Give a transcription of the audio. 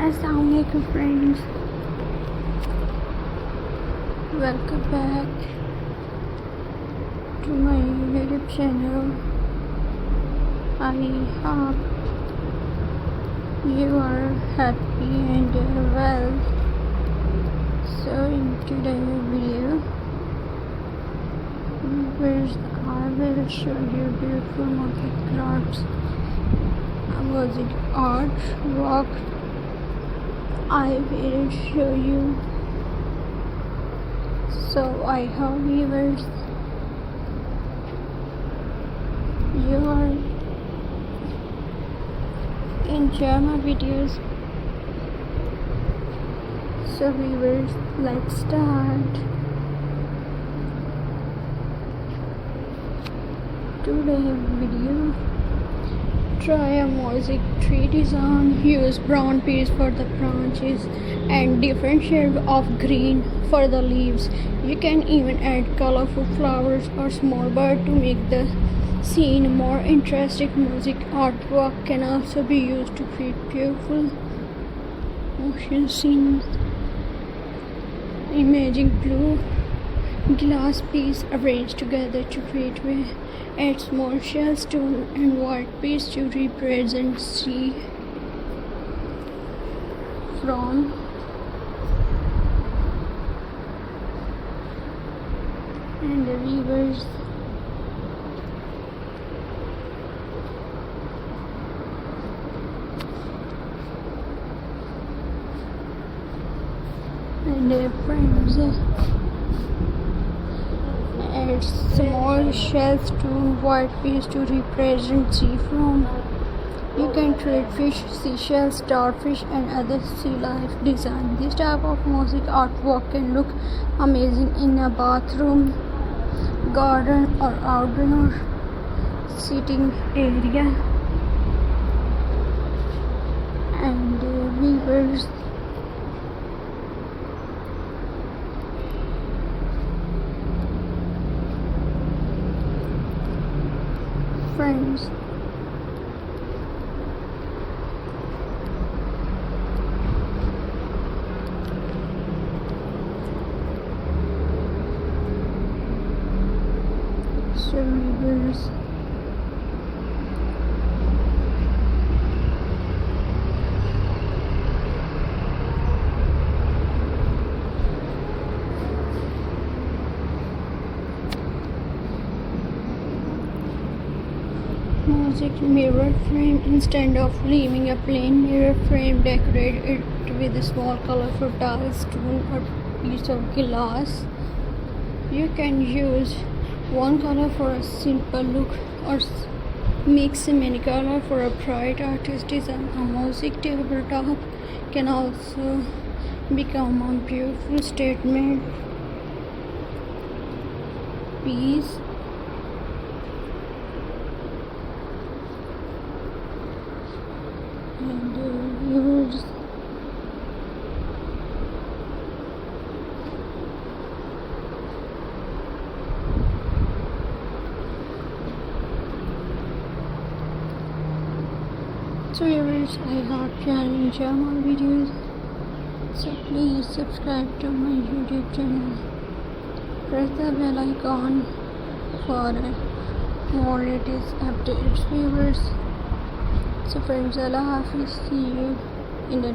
Assalamualaikum friends, welcome back to my YouTube channel. I hope you are happy and well. So in today's video, I will show you beautiful Mosaic crafts, Mosaic art work. I will show you. So I hope viewers you are enjoy my videos. So viewers, let's start. Today's video. Try a mosaic tree design. Use brown piece for the branches and different shade of green for the leaves. You can even add colorful flowers or small bird to make the scene more interesting. Mosaic artwork can also be used to create beautiful ocean scenes. Imagine blue glass piece arranged together to create way. Add small shell stone and white piece to represent sea from and the rivers. And their friends. Add small shells to white piece to represent sea foam. You can create fish, seashells, starfish and other sea life design. This type of mosaic artwork can look amazing in a bathroom, garden or outdoor sitting area. And weavers. Friends, so rivers. Mosaic mirror frame. Instead of leaving a plain mirror frame, decorate it with a small colorful tile, stone or piece of glass. You can use one color for a simple look or mix many color for a bright artist design. A mosaic tabletop can also become a beautiful statement piece. And viewers, so viewers, I hope you enjoy my videos. So please subscribe to my YouTube channel. Press the bell icon for more latest updates, viewers. So friends, Allah Hafiz, see you in the